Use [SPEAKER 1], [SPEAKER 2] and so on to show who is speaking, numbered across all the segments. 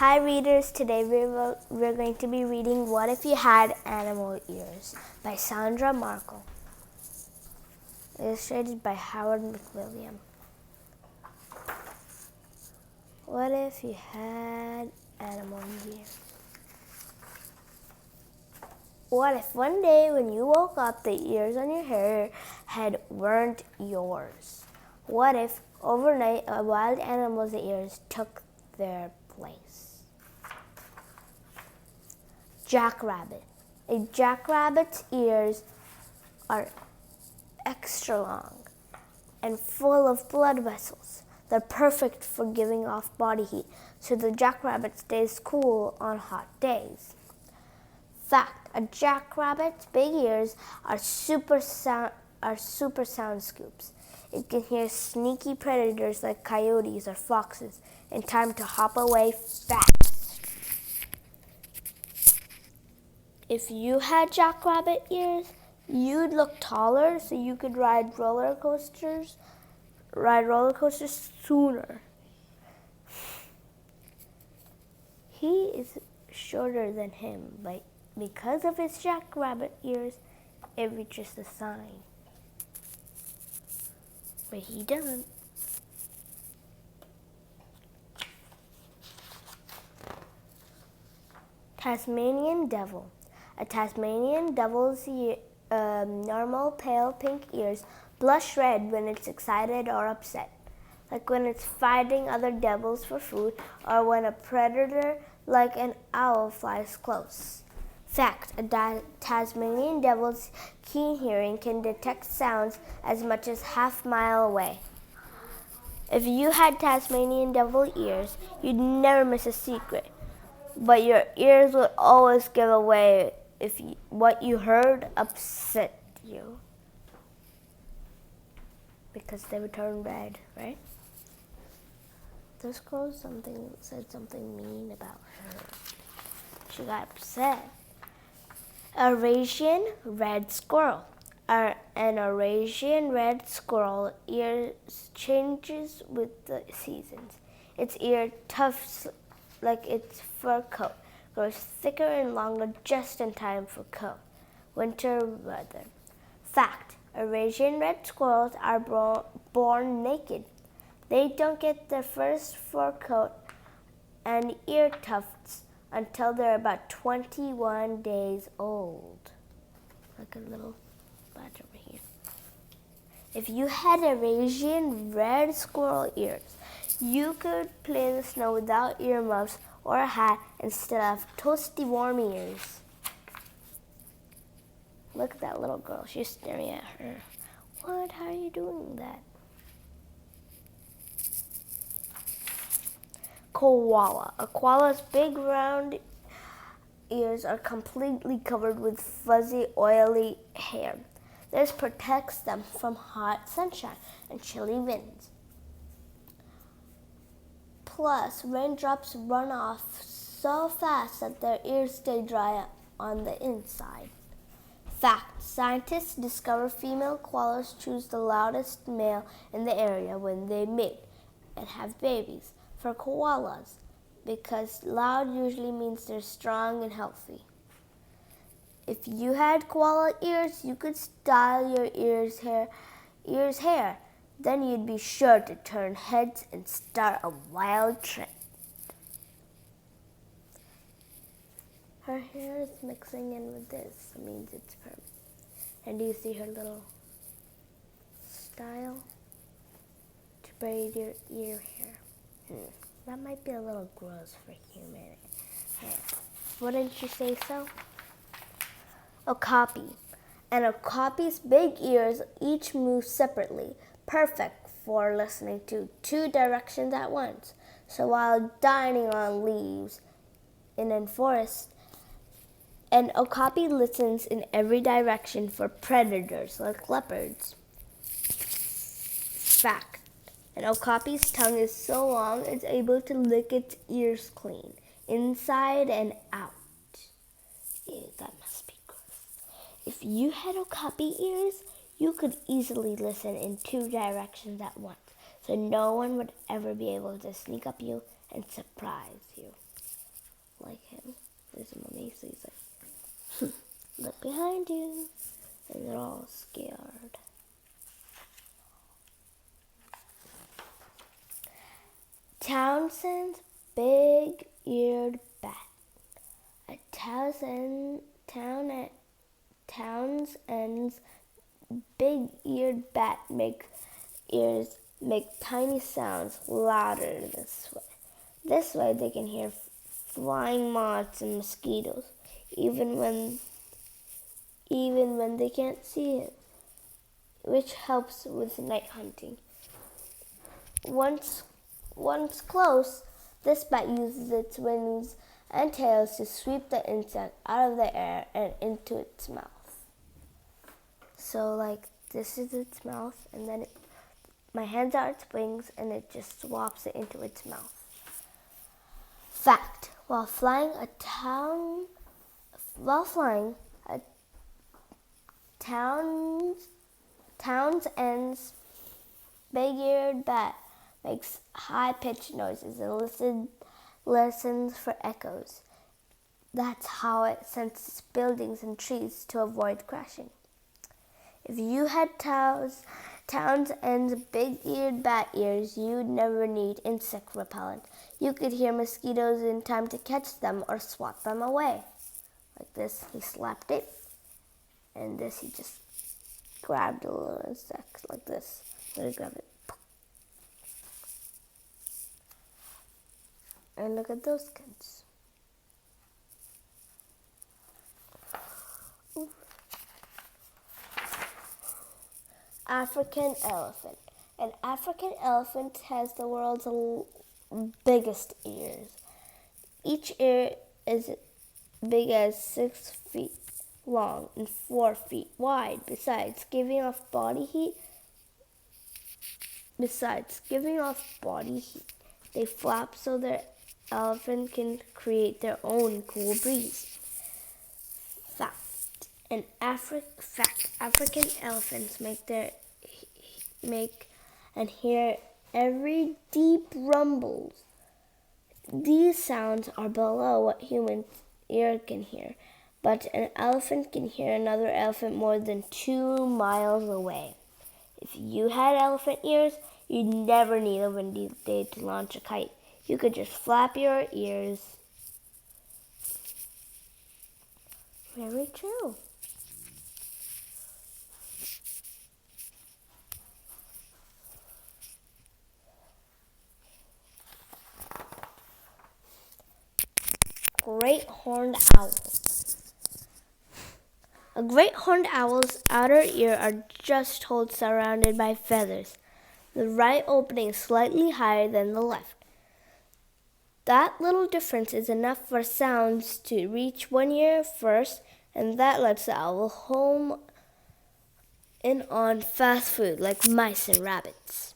[SPEAKER 1] Hi readers, today we're going to be reading What If You Had Animal Ears by Sandra Markle, illustrated by Howard McWilliam. What if you had animal ears? What if one day when you woke up the ears on your head weren't yours? What if overnight a wild animal's ears took their place? Jackrabbit. A jackrabbit's ears are extra long and full of blood vessels. They're perfect for giving off body heat, so the jackrabbit stays cool on hot days. Fact: a jackrabbit's big ears are super sound scoops. It can hear sneaky predators like coyotes or foxes in time to hop away fast. If you had jackrabbit ears, you'd look taller so you could ride roller coasters sooner. He is shorter than him, but because of his jackrabbit ears, it reaches the sign. But he doesn't. Tasmanian Devil. A Tasmanian devil's normal pale pink ears blush red when it's excited or upset, like when it's fighting other devils for food or when a predator like an owl flies close. Fact: a Tasmanian devil's keen hearing can detect sounds as much as half-mile away. If you had Tasmanian devil ears, you'd never miss a secret, but your ears would always give away if what you heard upset you, because they would turn red, right? This girl said something mean about her. She got upset. Eurasian red squirrel. An Eurasian red squirrel ears changes with the seasons. Its ear tufts like its fur coat grows thicker and longer just in time for winter weather. Fact: Eurasian red squirrels are born naked. They don't get their first fur coat and ear tufts until they're about 21 days old. Like a little badge over here. If you had Eurasian red squirrel ears, you could play in the snow without earmuffs or a hat instead of toasty warm ears. Look at that little girl. She's staring at her. What? How are you doing that? Koala. A koala's big round ears are completely covered with fuzzy, oily hair. This protects them from hot sunshine and chilly winds. Plus, raindrops run off so fast that their ears stay dry on the inside. Fact: scientists discover female koalas choose the loudest male in the area when they mate and have babies for koalas, because loud usually means they're strong and healthy. If you had koala ears, you could style your ears hair. Then you'd be sure to turn heads and start a wild trend. Her hair is mixing in with this. It means it's permanent. And do you see her little style to braid your ear hair? That might be a little gross for human hair. Wouldn't you say so? Okapi. An okapi's big ears each move separately, perfect for listening to 2 directions at once. So while dining on leaves in a forest, an okapi listens in every direction for predators like leopards. Fact: an okapi's tongue is so long it's able to lick its ears clean, inside and out. Ew, that must be gross. If you had okapi ears, you could easily listen in 2 directions at once, so no one would ever be able to sneak up you and surprise you. like him. There's a mummy, so he's like, look behind you. And they're all scared. Townsend's big-eared bat. A Townsend's big-eared bat make tiny sounds louder this way. This way they can hear flying moths and mosquitoes, even when they can't see him, which helps with night hunting. Once close, this bat uses its wings and tails to sweep the insect out of the air and into its mouth. So like this is its mouth, and then my hands are its wings, and it just swaps it into its mouth. Fact: while flying, a Townsend's big-eared bat makes high-pitched noises and listens for echoes. That's how it senses buildings and trees to avoid crashing. If you had Townsend's big-eared bat ears, you'd never need insect repellent. You could hear mosquitoes in time to catch them or swat them away. Like this, he slapped it, and this, he just grabbed a little insect like this. Let me grab it. And look at those kids. Ooh. African elephant. An African elephant has the world's biggest ears. Each ear is big as 6 feet long and 4 feet wide. Besides giving off body heat, they flap so their elephant can create their own cool breeze. African elephants make and hear every deep rumbles. These sounds are below what human ear can hear, but an elephant can hear another elephant more than 2 miles away. If you had elephant ears, you'd never need a windy day to launch a kite. You could just flap your ears. Very true. Great horned owl. A great horned owl's outer ear are just holes surrounded by feathers. The right opening is slightly higher than the left. That little difference is enough for sounds to reach one ear first, and that lets the owl home in on fast food like mice and rabbits.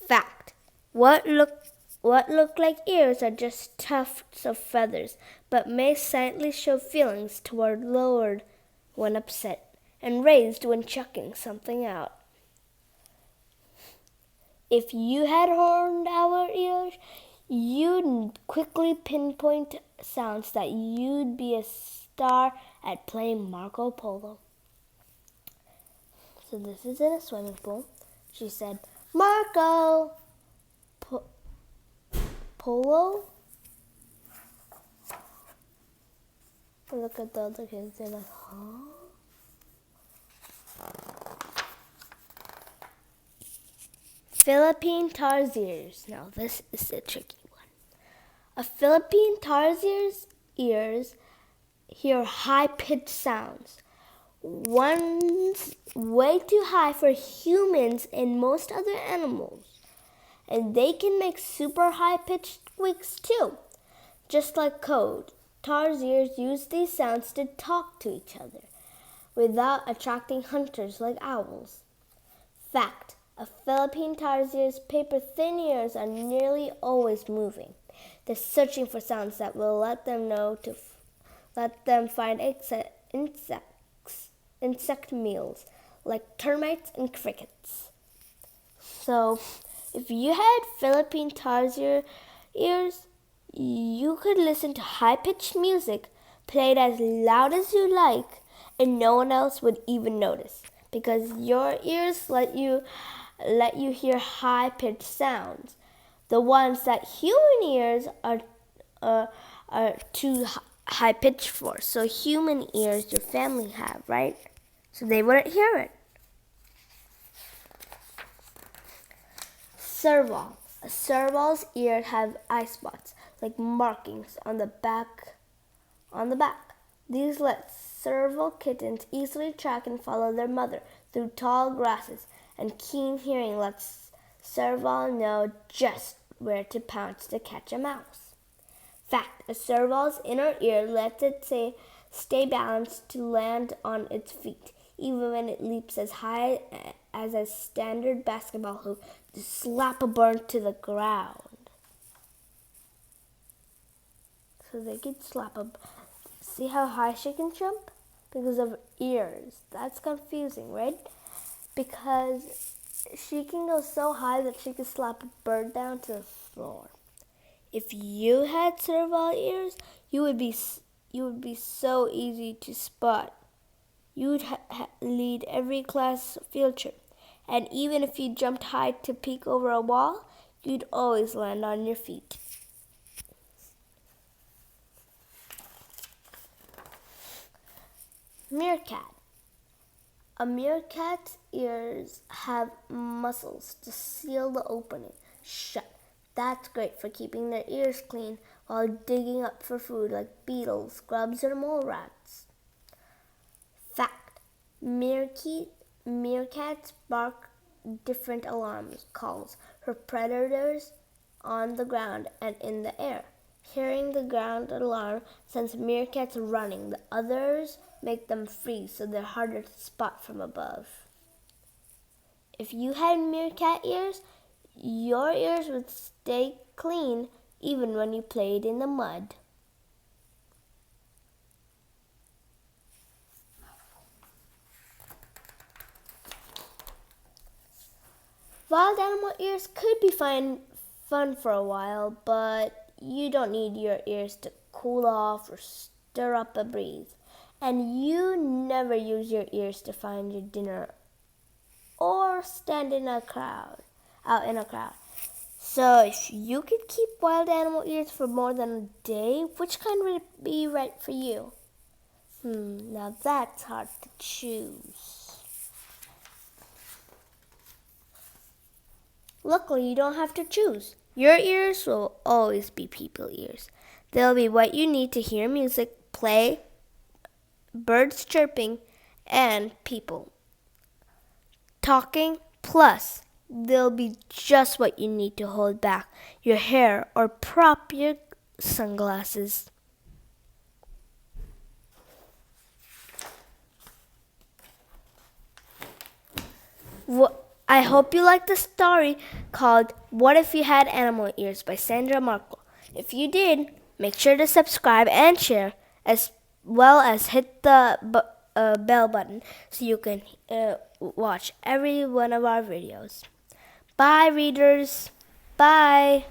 [SPEAKER 1] Fact: what look like ears are just tufts of feathers, but may silently show feelings toward lowered when upset and raised when chucking something out. If you had horned owl ears, you'd quickly pinpoint sounds that you'd be a star at playing Marco Polo. So this is in a swimming pool. She said, Marco Polo? Look at the other kids. They're like, huh? Philippine tarsiers. Now this is a tricky one. A Philippine tarsier's ears hear high-pitched sounds. One's way too high for humans and most other animals. And they can make super high-pitched squeaks too. Just like code, tarsiers use these sounds to talk to each other without attracting hunters like owls. Fact: a Philippine tarsier's paper-thin ears are nearly always moving. They're searching for sounds that will let them find insect meals like termites and crickets. So, if you had Philippine tarsier ears, You could listen to high-pitched music played as loud as you like, and no one else would even notice because your ears let you hear high-pitched sounds. The ones that human ears are too high-pitched for. So human ears your family have, right? So they wouldn't hear it. Serval. A serval's ears have eye spots, like markings on the back. These let serval kittens easily track and follow their mother through tall grasses, and keen hearing lets serval know just where to pounce to catch a mouse. Fact, a serval's inner ear lets it stay balanced to land on its feet, even when it leaps as high as a standard basketball hoop to slap a bird to the ground. So they could slap a... See how high she can jump? Because of ears. That's confusing, right? Because she can go so high that she can slap a bird down to the floor. If you had serval ears, you would be so easy to spot. You would lead every class field trip. And even if you jumped high to peek over a wall, you'd always land on your feet. Meerkat. A meerkat's ears have muscles to seal the opening shut. That's great for keeping their ears clean while digging up for food like beetles, grubs, or mole rats. Fact. Meerkats bark different alarm calls for predators on the ground and in the air. Hearing the ground alarm sends meerkats running. The others make them freeze so they're harder to spot from above. If you had meerkat ears, your ears would stay clean even when you played in the mud. Wild animal ears could be fun for a while, but you don't need your ears to cool off or stir up a breeze. And you never use your ears to find your dinner or stand in a crowd, out in a crowd. So if you could keep wild animal ears for more than a day, which kind would be right for you? Now that's hard to choose. Luckily, you don't have to choose. Your ears will always be people ears. They'll be what you need to hear music, play, birds chirping, and people talking. Plus, they'll be just what you need to hold back your hair or prop your sunglasses. I hope you liked the story called What If You Had Animal Ears by Sandra Markle. If you did, make sure to subscribe and share, as well as hit the bell button so you can watch every one of our videos. Bye, readers. Bye.